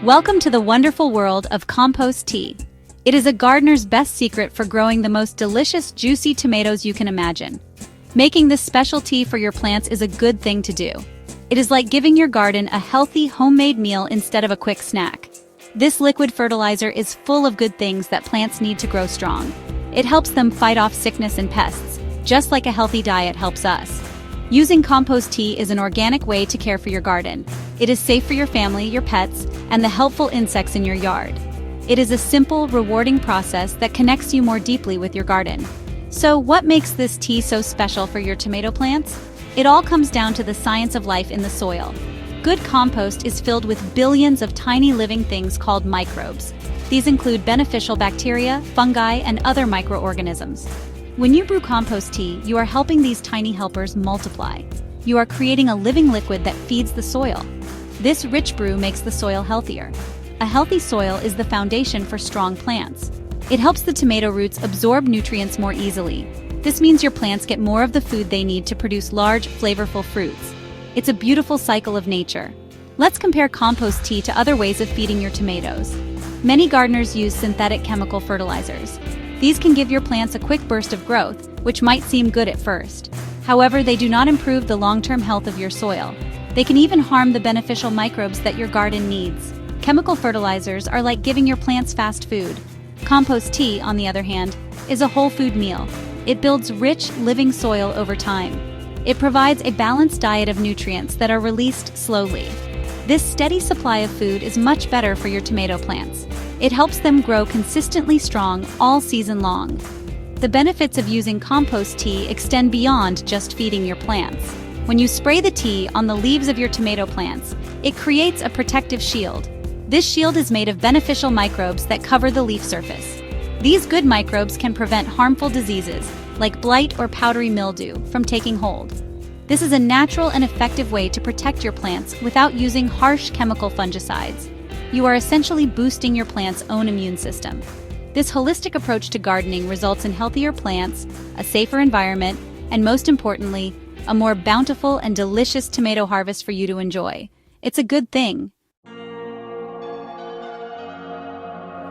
Welcome to the wonderful world of compost tea. It is a gardener's best secret for growing the most delicious, juicy tomatoes you can imagine. Making this special tea for your plants is a good thing to do. It is like giving your garden a healthy, homemade meal instead of a quick snack. This liquid fertilizer is full of good things that plants need to grow strong. It helps them fight off sickness and pests, just like a healthy diet helps us. Using compost tea is an organic way to care for your garden. It is safe for your family, your pets, and the helpful insects in your yard. It is a simple, rewarding process that connects you more deeply with your garden. So, what makes this tea so special for your tomato plants? It all comes down to the science of life in the soil. Good compost is filled with billions of tiny living things called microbes. These include beneficial bacteria, fungi, and other microorganisms. When you brew compost tea, you are helping these tiny helpers multiply. You are creating a living liquid that feeds the soil. This rich brew makes the soil healthier. A healthy soil is the foundation for strong plants. It helps the tomato roots absorb nutrients more easily. This means your plants get more of the food they need to produce large, flavorful fruits. It's a beautiful cycle of nature. Let's compare compost tea to other ways of feeding your tomatoes. Many gardeners use synthetic chemical fertilizers. These can give your plants a quick burst of growth, which might seem good at first. However, they do not improve the long-term health of your soil. They can even harm the beneficial microbes that your garden needs. Chemical fertilizers are like giving your plants fast food. Compost tea, on the other hand, is a whole food meal. It builds rich, living soil over time. It provides a balanced diet of nutrients that are released slowly. This steady supply of food is much better for your tomato plants. It helps them grow consistently strong all season long. The benefits of using compost tea extend beyond just feeding your plants. When you spray the tea on the leaves of your tomato plants, it creates a protective shield. This shield is made of beneficial microbes that cover the leaf surface. These good microbes can prevent harmful diseases, like blight or powdery mildew, from taking hold. This is a natural and effective way to protect your plants without using harsh chemical fungicides. You are essentially boosting your plant's own immune system. This holistic approach to gardening results in healthier plants, a safer environment, and most importantly, a more bountiful and delicious tomato harvest for you to enjoy. It's a good thing.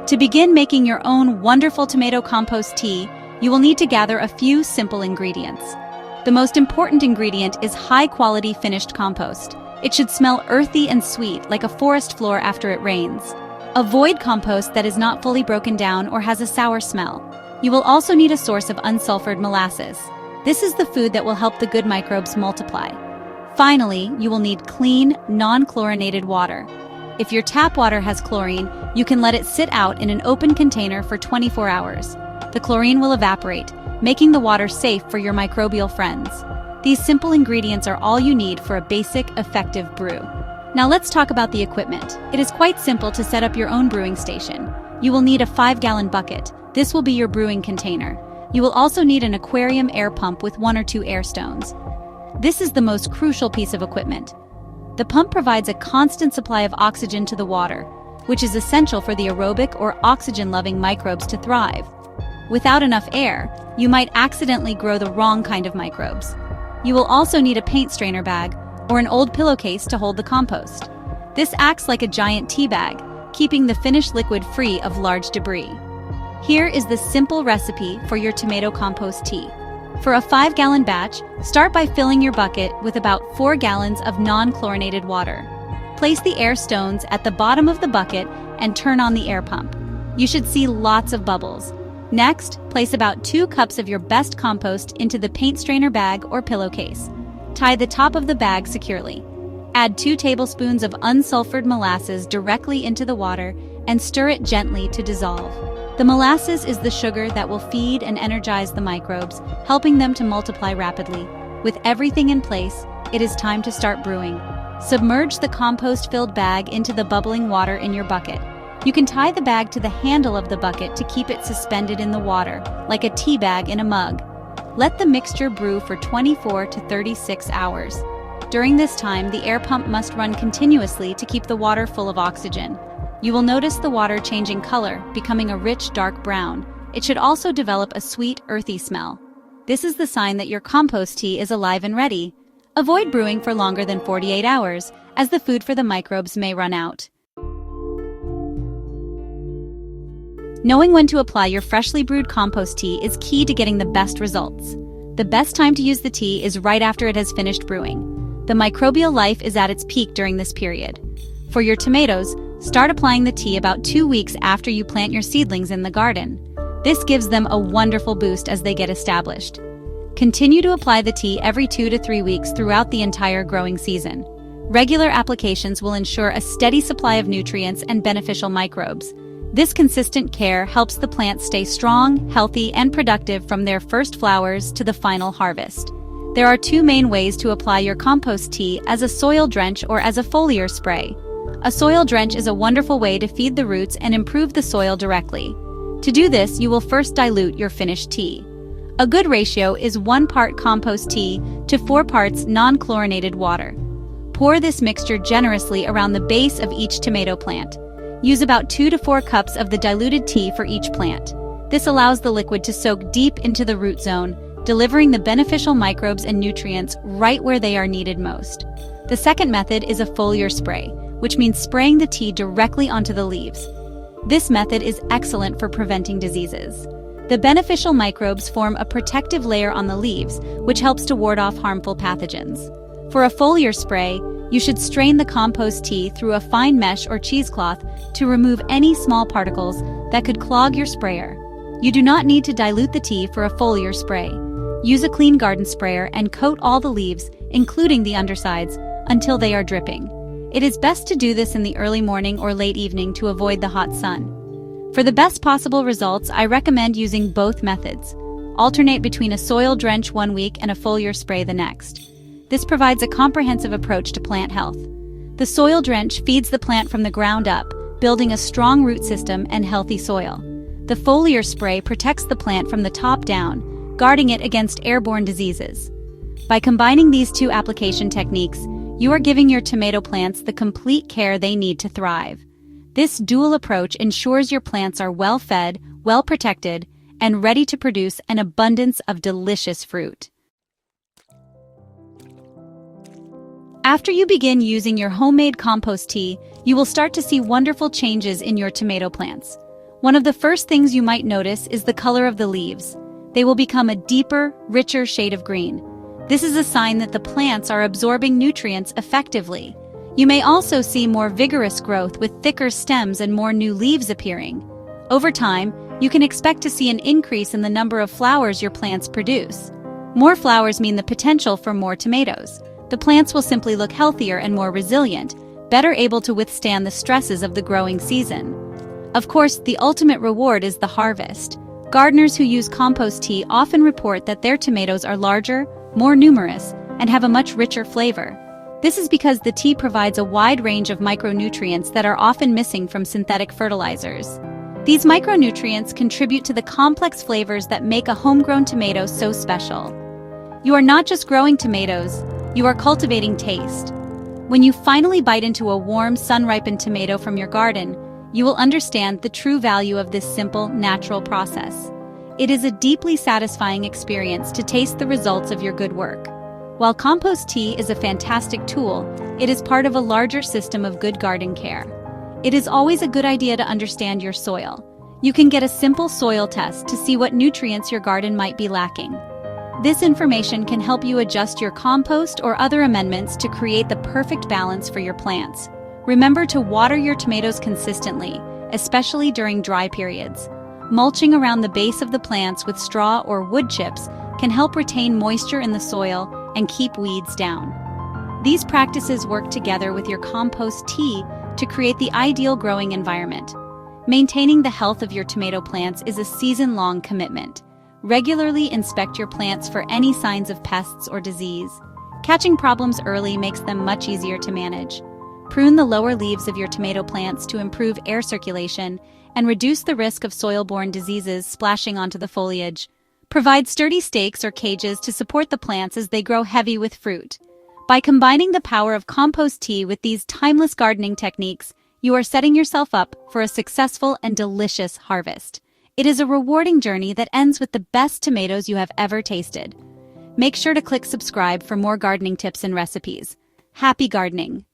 To begin making your own wonderful tomato compost tea, you will need to gather a few simple ingredients. The most important ingredient is high-quality finished compost. It should smell earthy and sweet, like a forest floor after it rains. Avoid compost that is not fully broken down or has a sour smell. You will also need a source of unsulfured molasses. This is the food that will help the good microbes multiply. Finally, you will need clean, non-chlorinated water. If your tap water has chlorine, you can let it sit out in an open container for 24 hours. The chlorine will evaporate, making the water safe for your microbial friends. These simple ingredients are all you need for a basic, effective brew. Now let's talk about the equipment. It is quite simple to set up your own brewing station. You will need a 5-gallon bucket. This will be your brewing container. You will also need an aquarium air pump with 1 or 2 air stones. This is the most crucial piece of equipment. The pump provides a constant supply of oxygen to the water, which is essential for the aerobic or oxygen-loving microbes to thrive. Without enough air, you might accidentally grow the wrong kind of microbes. You will also need a paint strainer bag or an old pillowcase to hold the compost. This acts like a giant tea bag, keeping the finished liquid free of large debris. Here is the simple recipe for your tomato compost tea. For a 5-gallon batch, start by filling your bucket with about 4 gallons of non-chlorinated water. Place the air stones at the bottom of the bucket and turn on the air pump. You should see lots of bubbles. Next, place about 2 cups of your best compost into the paint strainer bag or pillowcase. Tie the top of the bag securely. Add 2 tablespoons of unsulfured molasses directly into the water and stir it gently to dissolve. The molasses is the sugar that will feed and energize the microbes, helping them to multiply rapidly. With everything in place, it is time to start brewing. Submerge the compost-filled bag into the bubbling water in your bucket. You can tie the bag to the handle of the bucket to keep it suspended in the water, like a tea bag in a mug. Let the mixture brew for 24 to 36 hours. During this time, the air pump must run continuously to keep the water full of oxygen. You will notice the water changing color, becoming a rich, dark brown. It should also develop a sweet, earthy smell. This is the sign that your compost tea is alive and ready. Avoid brewing for longer than 48 hours, as the food for the microbes may run out. Knowing when to apply your freshly brewed compost tea is key to getting the best results. The best time to use the tea is right after it has finished brewing. The microbial life is at its peak during this period. For your tomatoes, start applying the tea about 2 weeks after you plant your seedlings in the garden. This gives them a wonderful boost as they get established. Continue to apply the tea every 2 to 3 weeks throughout the entire growing season. Regular applications will ensure a steady supply of nutrients and beneficial microbes. This consistent care helps the plants stay strong, healthy, and productive from their first flowers to the final harvest. There are 2 main ways to apply your compost tea: as a soil drench or as a foliar spray. A soil drench is a wonderful way to feed the roots and improve the soil directly. To do this, you will first dilute your finished tea. A good ratio is 1 part compost tea to 4 parts non-chlorinated water. Pour this mixture generously around the base of each tomato plant. Use about 2 to 4 cups of the diluted tea for each plant. This allows the liquid to soak deep into the root zone, delivering the beneficial microbes and nutrients right where they are needed most. The second method is a foliar spray, which means spraying the tea directly onto the leaves. This method is excellent for preventing diseases. The beneficial microbes form a protective layer on the leaves, which helps to ward off harmful pathogens. For a foliar spray, you should strain the compost tea through a fine mesh or cheesecloth to remove any small particles that could clog your sprayer. You do not need to dilute the tea for a foliar spray. Use a clean garden sprayer and coat all the leaves, including the undersides, until they are dripping. It is best to do this in the early morning or late evening to avoid the hot sun. For the best possible results, I recommend using both methods. Alternate between a soil drench 1 week and a foliar spray the next. This provides a comprehensive approach to plant health. The soil drench feeds the plant from the ground up, building a strong root system and healthy soil. The foliar spray protects the plant from the top down, guarding it against airborne diseases. By combining these 2 application techniques, you are giving your tomato plants the complete care they need to thrive. This dual approach ensures your plants are well fed, well protected, and ready to produce an abundance of delicious fruit. After you begin using your homemade compost tea, you will start to see wonderful changes in your tomato plants. One of the first things you might notice is the color of the leaves. They will become a deeper, richer shade of green. This is a sign that the plants are absorbing nutrients effectively. You may also see more vigorous growth with thicker stems and more new leaves appearing. Over time, you can expect to see an increase in the number of flowers your plants produce. More flowers mean the potential for more tomatoes. The plants will simply look healthier and more resilient, better able to withstand the stresses of the growing season. Of course, the ultimate reward is the harvest. Gardeners who use compost tea often report that their tomatoes are larger, more numerous, and have a much richer flavor. This is because the tea provides a wide range of micronutrients that are often missing from synthetic fertilizers. These micronutrients contribute to the complex flavors that make a homegrown tomato so special. You are not just growing tomatoes, you are cultivating taste. When you finally bite into a warm, sun-ripened tomato from your garden, you will understand the true value of this simple, natural process. It is a deeply satisfying experience to taste the results of your good work. While compost tea is a fantastic tool, it is part of a larger system of good garden care. It is always a good idea to understand your soil. You can get a simple soil test to see what nutrients your garden might be lacking. This information can help you adjust your compost or other amendments to create the perfect balance for your plants. Remember to water your tomatoes consistently, especially during dry periods. Mulching around the base of the plants with straw or wood chips can help retain moisture in the soil and keep weeds down. These practices work together with your compost tea to create the ideal growing environment. Maintaining the health of your tomato plants is a season-long commitment. Regularly inspect your plants for any signs of pests or disease. Catching problems early makes them much easier to manage. Prune the lower leaves of your tomato plants to improve air circulation and reduce the risk of soil-borne diseases splashing onto the foliage. Provide sturdy stakes or cages to support the plants as they grow heavy with fruit. By combining the power of compost tea with these timeless gardening techniques, you are setting yourself up for a successful and delicious harvest. It is a rewarding journey that ends with the best tomatoes you have ever tasted. Make sure to click subscribe for more gardening tips and recipes. Happy gardening!